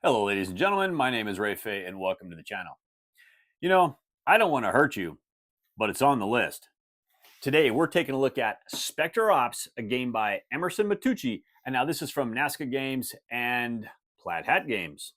Hello, ladies and gentlemen. My name is Phay, and welcome to the channel. You know, I don't want to hurt you, but it's on the list. Today, we're taking a look at Specter Ops, a game by Emerson Matucci. And now this is from Nazca Games and Plaid Hat Games.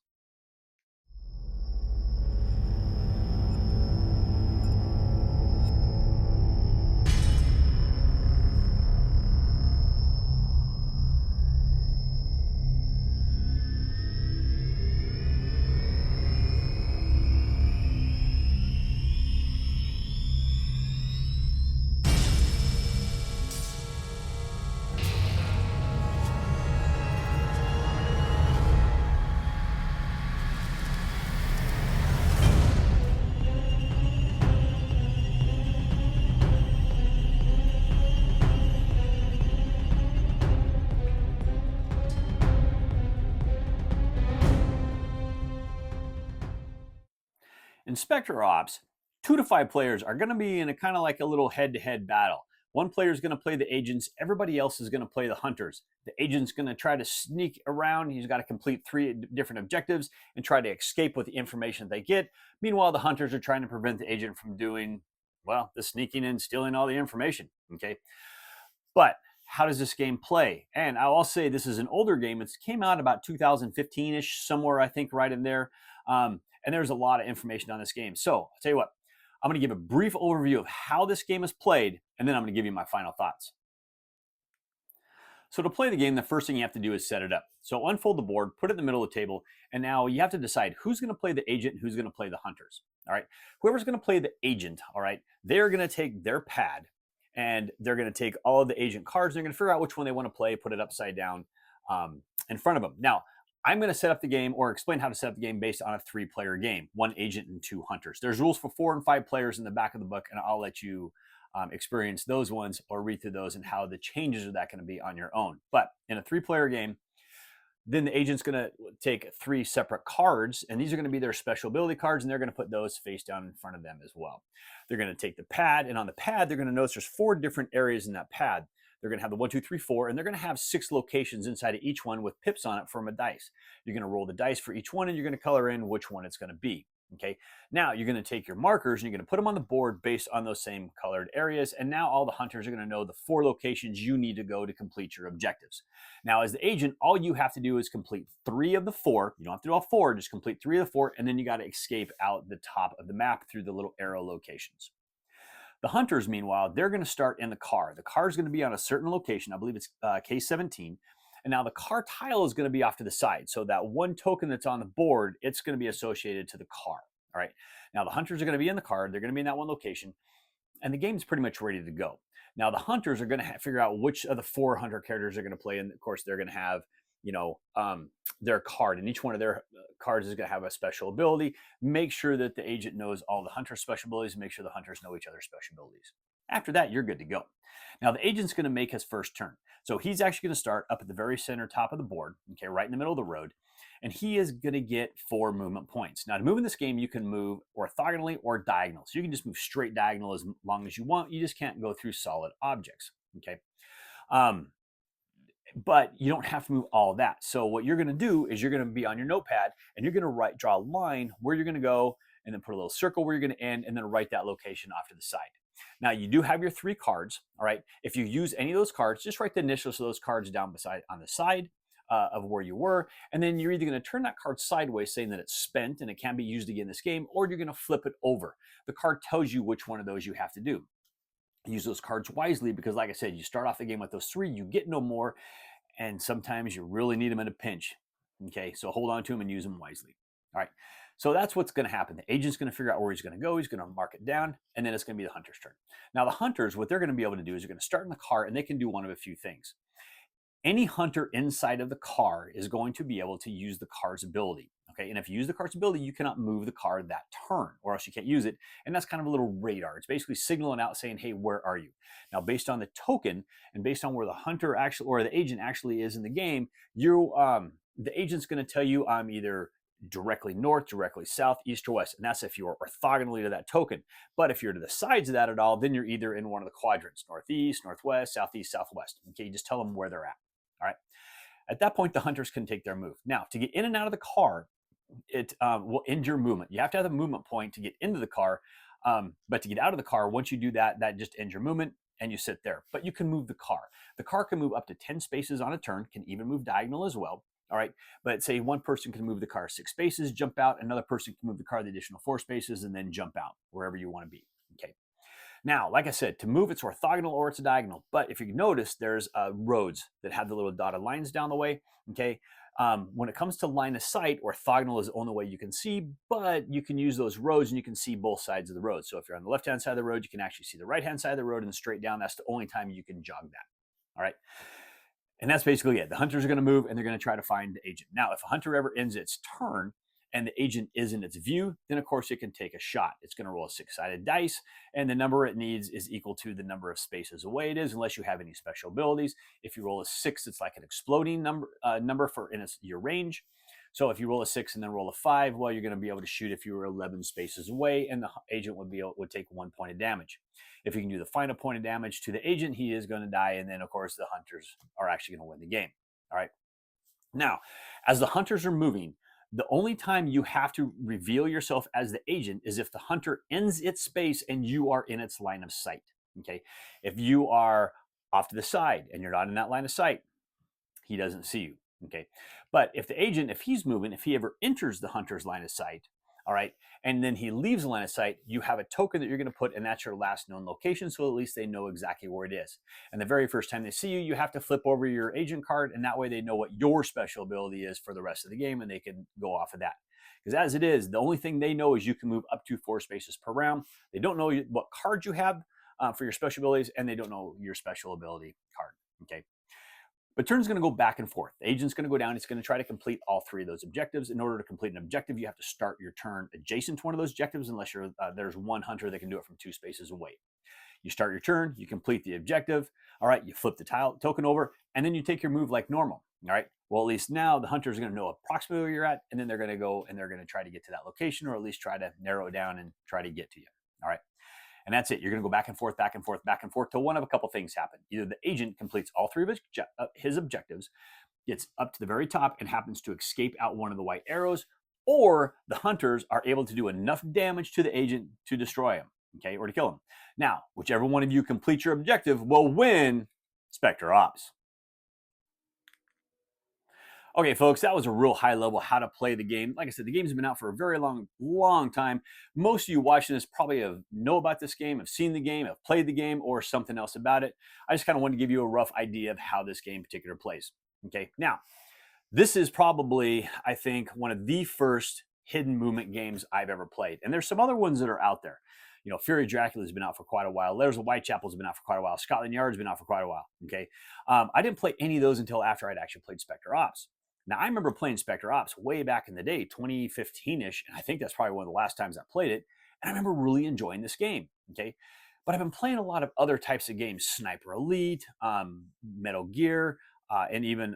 In Specter Ops, 2 to 5 players are going to be in a kind of like a little head-to-head battle. One player is going to play the agents, everybody else is going to play the hunters. The agent's going to try to sneak around, he's got to complete 3 different objectives and try to escape with the information they get. Meanwhile, the hunters are trying to prevent the agent from doing, well, the sneaking and stealing all the information, okay? But how does this game play? And I'll say this is an older game. It came out about 2015-ish, somewhere I think right in there. And there's a lot of information on this game. So I'll tell you what, I'm going to give a brief overview of how this game is played, and then I'm going to give you my final thoughts. So to play the game, the first thing you have to do is set it up. So unfold the board, put it in the middle of the table, and now you have to decide who's going to play the agent and who's going to play the hunters. All right, whoever's going to play the agent, all right, they're going to take their pad and they're going to take all of the agent cards. And they're going to figure out which one they want to play, put it upside down in front of them. Now, I'm going to set up the game or explain how to set up the game based on a 3-player game, 1 agent and 2 hunters. There's rules for 4 and 5 players in the back of the book, and I'll let you experience those ones or read through those and how the changes of that going to be on your own. But in a 3-player game, then the agent's going to take 3 separate cards, and these are going to be their special ability cards, and they're going to put those face down in front of them as well. They're going to take the pad, and on the pad, they're going to notice there's 4 different areas in that pad. They're going to have the 1, 2, 3, 4, and they're going to have 6 locations inside of each one with pips on it from a dice. You're going to roll the dice for each one, and you're going to color in which one it's going to be. Okay, now you're going to take your markers and you're going to put them on the board based on those same colored areas. And now all the hunters are going to know the 4 locations you need to go to complete your objectives. Now, as the agent, all you have to do is complete 3 of the 4. You don't have to do all 4, just complete 3 of the 4, and then you got to escape out the top of the map through the little arrow locations. The hunters, meanwhile, they're going to start in the car. The car is going to be on a certain location. I believe it's K17. And now the car tile is going to be off to the side. So that 1 token that's on the board, it's going to be associated to the car. All right. Now the hunters are going to be in the car. They're going to be in that 1 location. And the game's pretty much ready to go. Now the hunters are going to figure out which of the 4 hunter characters are going to play. And of course, they're going to have, their card. And each one of their cards is going to have a special ability. Make sure that the agent knows all the hunter special abilities and make sure the hunters know each other's special abilities. After that, you're good to go. Now the agent's going to make his first turn. So he's actually going to start up at the very center top of the board, okay, right in the middle of the road. And he is going to get 4 movement points. Now to move in this game, you can move orthogonally or diagonal. So you can just move straight diagonal as long as you want. You just can't go through solid objects, okay? But you don't have to move all of that. So what you're going to do is you're going to be on your notepad and you're going to draw a line where you're going to go and then put a little circle where you're going to end and then write that location off to the side. Now you do have your 3 cards, all right? If you use any of those cards, just write the initials of those cards down on the side of where you were, and then you're either going to turn that card sideways saying that it's spent and it can't be used again in this game, or you're going to flip it over. The card tells you which one of those you have to do. Use those cards wisely because, like I said, you start off the game with those 3, you get no more, and sometimes you really need them in a pinch. Okay, so hold on to them and use them wisely. All right, so that's what's going to happen. The agent's going to figure out where he's going to go. He's going to mark it down, and then it's going to be the hunter's turn. Now, the hunters, what they're going to be able to do is they're going to start in the car, and they can do one of a few things. Any hunter inside of the car is going to be able to use the car's ability. Okay, and if you use the car's ability, you cannot move the car that turn, or else you can't use it. And that's kind of a little radar. It's basically signaling out saying, hey, where are you? Now, based on the token and based on where the hunter actually or the agent actually is in the game, the agent's going to tell you I'm either directly north, directly south, east, or west. And that's if you're orthogonally to that token. But if you're to the sides of that at all, then you're either in one of the quadrants, northeast, northwest, southeast, southwest. Okay, you just tell them where they're at. All right. At that point, the hunters can take their move. Now, to get in and out of the car, it will end your movement. You have to have a movement point to get into the car, but to get out of the car, once you do that, that just ends your movement and you sit there. But you can move the car. The car can move up to 10 spaces on a turn, can even move diagonal as well. All right. But say one person can move the car 6 spaces, jump out. Another person can move the car the additional 4 spaces and then jump out wherever you want to be. Okay. Now, like I said, to move, it's orthogonal or it's a diagonal. But if you notice, there's roads that have the little dotted lines down the way. Okay. When it comes to line of sight, orthogonal is the only way you can see, but you can use those roads and you can see both sides of the road. So if you're on the left-hand side of the road, you can actually see the right-hand side of the road and straight down. That's the only time you can jog that. All right. And that's basically it. The hunters are going to move and they're going to try to find the agent. Now, if a hunter ever ends its turn and the agent is in its view, then of course it can take a shot. It's going to roll a 6-sided dice, and the number it needs is equal to the number of spaces away it is, unless you have any special abilities. If you roll a 6, it's like an exploding number for your range. So if you roll a 6 and then roll a 5, well, you're going to be able to shoot if you were 11 spaces away, and the agent would take 1 point of damage. If you can do the final point of damage to the agent, he is going to die, and then of course the hunters are actually going to win the game. All right. Now, as the hunters are moving, the only time you have to reveal yourself as the agent is if the hunter ends its space and you are in its line of sight. Okay. If you are off to the side and you're not in that line of sight, he doesn't see you. Okay. But if the agent, if he's moving, if he ever enters the hunter's line of sight, all right, and then he leaves the line of sight, you have a token that you're going to put, and that's your last known location, so at least they know exactly where it is. And the very first time they see you, you have to flip over your agent card, and that way they know what your special ability is for the rest of the game, and they can go off of that. Because as it is, the only thing they know is you can move up to 4 spaces per round. They don't know what card you have for your special abilities, and they don't know your special ability card. Okay. But turn's going to go back and forth. The agent's going to go down. It's going to try to complete all 3 of those objectives. In order to complete an objective, you have to start your turn adjacent to one of those objectives, unless there's one hunter that can do it from 2 spaces away. You start your turn, you complete the objective. All right, you flip the token over, and then you take your move like normal. All right. Well, at least now the hunters are going to know approximately where you're at, and then they're going to go and they're going to try to get to that location, or at least try to narrow it down and try to get to you. All right. And that's it. You're going to go back and forth, back and forth, back and forth till one of a couple things happen. Either the agent completes all 3 of his objectives, gets up to the very top, and happens to escape out one of the white arrows, or the hunters are able to do enough damage to the agent to destroy him, okay, or to kill him. Now, whichever one of you completes your objective will win Specter Ops. Okay, folks, that was a real high level how to play the game. Like I said, the game's been out for a very long time. Most of you watching this probably know about this game, have seen the game, have played the game, or something else about it. I just kind of wanted to give you a rough idea of how this game in particular plays. Okay, now, this is probably, I think, one of the first hidden movement games I've ever played. And there's some other ones that are out there. You know, Fury Dracula's been out for quite a while. Layers of Whitechapel's been out for quite a while. Scotland Yard's been out for quite a while. Okay, I didn't play any of those until after I'd actually played Specter Ops. Now, I remember playing Specter Ops way back in the day, 2015-ish, and I think that's probably one of the last times I played it, and I remember really enjoying this game, okay? But I've been playing a lot of other types of games, Sniper Elite, Metal Gear, and even,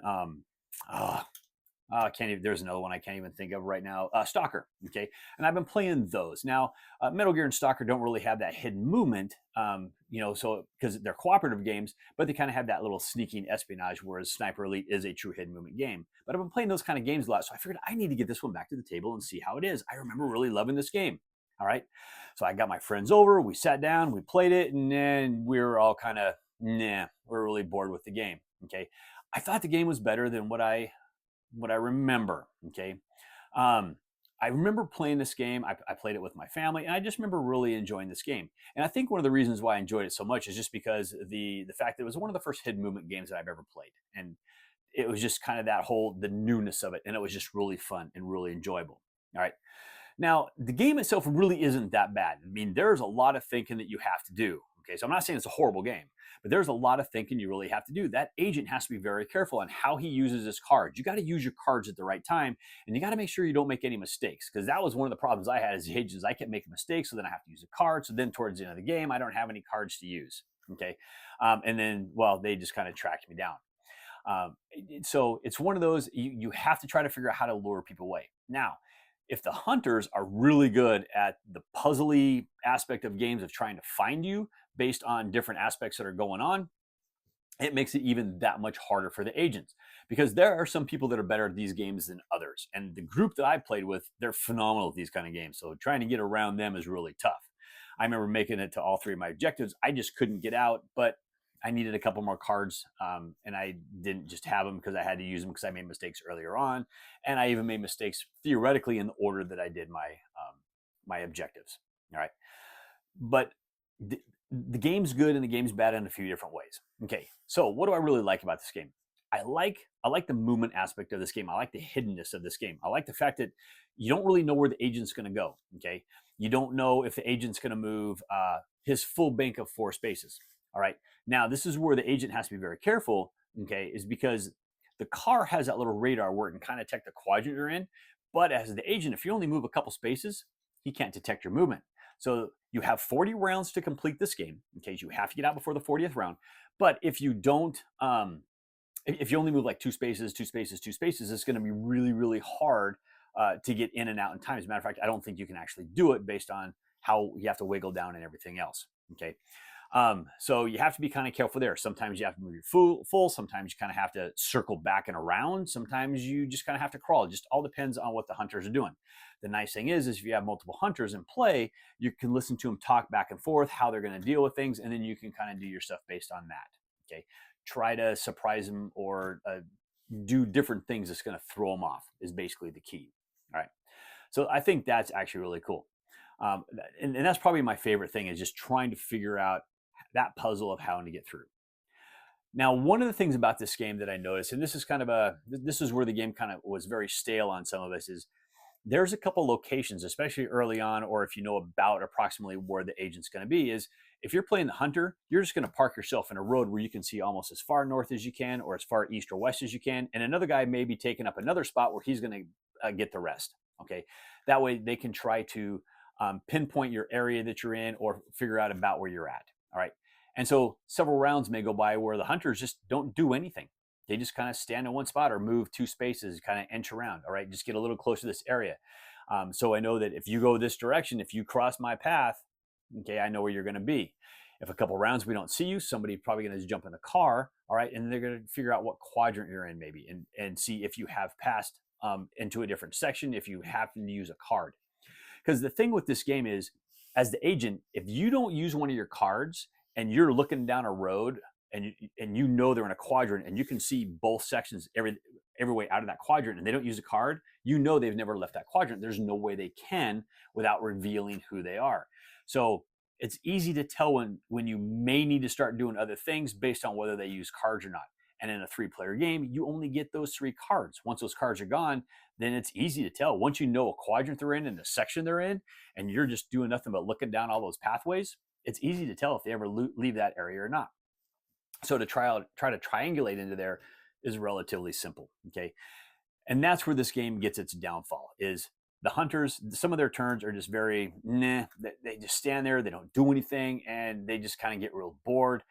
I can't even, there's another one I can't even think of right now, Stalker, okay? And I've been playing those. Now, Metal Gear and Stalker don't really have that hidden movement, you know, so because they're cooperative games, but they kind of have that little sneaking espionage, whereas Sniper Elite is a true hidden movement game. But I've been playing those kind of games a lot, so I figured I need to get this one back to the table and see how it is. I remember really loving this game, all right? So I got my friends over, we sat down, we played it, and then we were all kind of, we're really bored with the game, okay? I thought the game was better than what I remember, okay? I remember playing this game. I played it with my family, and I just remember really enjoying this game. And I think one of the reasons why I enjoyed it so much is just because the fact that it was one of the first hidden movement games that I've ever played. And it was just kind of the newness of it, and it was just really fun and really enjoyable. All right. Now, the game itself really isn't that bad. I mean, there's a lot of thinking that you have to do. Okay, so I'm not saying it's a horrible game, but there's a lot of thinking you really have to do. That agent has to be very careful on how he uses his cards. You got to use your cards at the right time, and you got to make sure you don't make any mistakes, because that was one of the problems I had as agents. I kept making mistakes, so then I have to use a card. So then towards the end of the game, I don't have any cards to use. Okay, and then, well, they just kind of tracked me down. So it's one of those, you have to try to figure out how to lure people away. Now, if the hunters are really good at the puzzly aspect of games of trying to find you based on different aspects that are going on, it makes it even that much harder for the agents, because there are some people that are better at these games than others. And the group that I played with, they're phenomenal at these kind of games. So trying to get around them is really tough. I remember making it to all three of my objectives. I just couldn't get out, but I needed a couple more cards, and I didn't just have them because I had to use them because I made mistakes earlier on, and I even made mistakes theoretically in the order that I did my objectives. All right, but the game's good and the game's bad in a few different ways. Okay, so what do I really like about this game? I like the movement aspect of this game. I like the hiddenness of this game. I like the fact that you don't really know where the agent's going to go. Okay, you don't know if the agent's going to move his full bank of 4 spaces. All right, now this is where the agent has to be very careful. Okay, is because the car has that little radar where it can kind of detect the quadrant you're in. But as the agent, if you only move a couple spaces, he can't detect your movement. So you have 40 rounds to complete this game. In case you have to get out before the 40th round. But if you don't, if you only move like 2 spaces, 2 spaces, 2 spaces, it's going to be really, really hard to get in and out in time. As a matter of fact, I don't think you can actually do it based on how you have to wiggle down and everything else. Okay. So you have to be kind of careful there. Sometimes you have to move your full. Sometimes you kind of have to circle back and around. Sometimes you just kind of have to crawl. It just all depends on what the hunters are doing. The nice thing is if you have multiple hunters in play, you can listen to them talk back and forth, how they're going to deal with things, and then you can kind of do your stuff based on that. Okay. Try to surprise them or do different things that's going to throw them off is basically the key. All right. So I think that's actually really cool. And that's probably my favorite thing is just trying to figure out that puzzle of how to get through. Now, one of the things about this game that I noticed, and this is where the game kind of was very stale on some of us, is there's a couple locations, especially early on, or if you know about approximately where the agent's going to be, is if you're playing the hunter, you're just going to park yourself in a road where you can see almost as far north as you can, or as far east or west as you can, and another guy may be taking up another spot where he's going to get the rest. Okay, that way they can try to pinpoint your area that you're in or figure out about where you're at. All right. And so several rounds may go by where the hunters just don't do anything. They just kind of stand in one spot or move 2 spaces, kind of inch around. All right, just get a little closer to this area. So I know that if you go this direction, if you cross my path, okay, I know where you're going to be. If a couple rounds we don't see you, somebody's probably going to jump in the car, all right, and they're going to figure out what quadrant you're in maybe, and see if you have passed into a different section, if you happen to use a card. Because the thing with this game is, as the agent, if you don't use one of your cards and you're looking down a road and you know they're in a quadrant and you can see both sections every way out of that quadrant and they don't use a card, you know they've never left that quadrant. There's no way they can without revealing who they are. So it's easy to tell when you may need to start doing other things based on whether they use cards or not. And in a 3-player game, you only get those 3 cards. Once those cards are gone, then it's easy to tell. Once you know a quadrant they're in and the section they're in, and you're just doing nothing but looking down all those pathways, it's easy to tell if they ever leave that area or not. So to try to triangulate into there is relatively simple. Okay, and that's where this game gets its downfall. Is the hunters, some of their turns are just very They just stand there, they don't do anything, and they just kind of get real bored.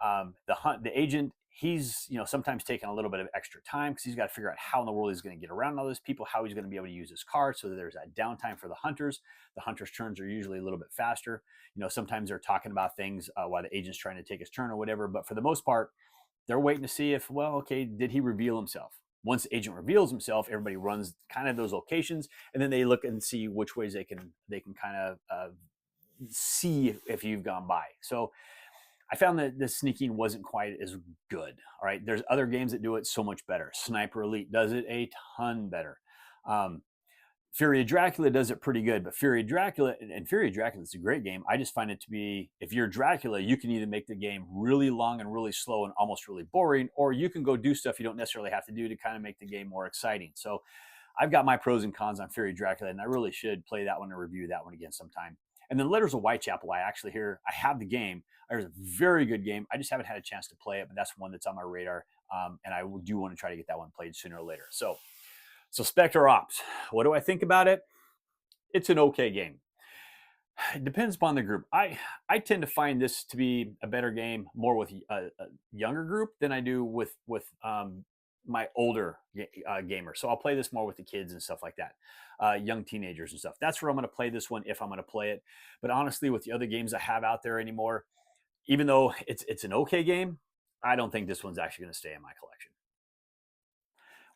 The agent, he's sometimes taking a little bit of extra time because he's got to figure out how in the world he's going to get around all those people, how he's going to be able to use his card. So there's that downtime for the hunters. The hunters' turns are usually a little bit faster. Sometimes they're talking about things while the agent's trying to take his turn or whatever. But for the most part, they're waiting to see if, well, okay, did he reveal himself? Once the agent reveals himself, everybody runs kind of those locations, and then they look and see which ways they can kind of see if you've gone by. So I found that the sneaking wasn't quite as good. All right, there's other games that do it so much better. Sniper Elite does it a ton better. Fury of Dracula does it pretty good, but Fury of Dracula is a great game. I just find it to be, if you're Dracula, you can either make the game really long and really slow and almost really boring, or you can go do stuff you don't necessarily have to do to kind of make the game more exciting. So I've got my pros and cons on Fury of Dracula, and I really should play that one and review that one again sometime. And then Letters of Whitechapel, I have the game. It's a very good game. I just haven't had a chance to play it, but that's one that's on my radar, and I do want to try to get that one played sooner or later. So Specter Ops, what do I think about it? It's an okay game. It depends upon the group. I tend to find this to be a better game more with a younger group than I do with my older gamers. So I'll play this more with the kids and stuff like that, young teenagers and stuff. That's where I'm going to play this one if I'm going to play it. But honestly, with the other games I have out there anymore, even though it's an okay game, I don't think this one's actually going to stay in my collection.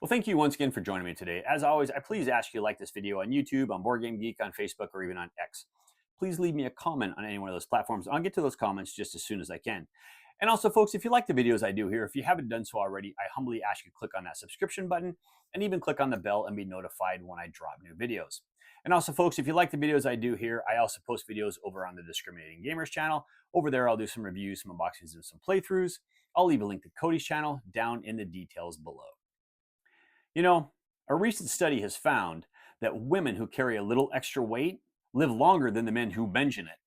Well, thank you once again for joining me today. As always, I please ask you to like this video on YouTube, on Board Game Geek, on Facebook, or even on X. Please leave me a comment on any one of those platforms. I'll get to those comments just as soon as I can. And also, folks, if you like the videos I do here, if you haven't done so already, I humbly ask you to click on that subscription button and even click on the bell and be notified when I drop new videos. And also, folks, if you like the videos I do here, I also post videos over on the Discriminating Gamers channel. Over there, I'll do some reviews, some unboxings, and some playthroughs. I'll leave a link to Cody's channel down in the details below. You know, a recent study has found that women who carry a little extra weight live longer than the men who mention it.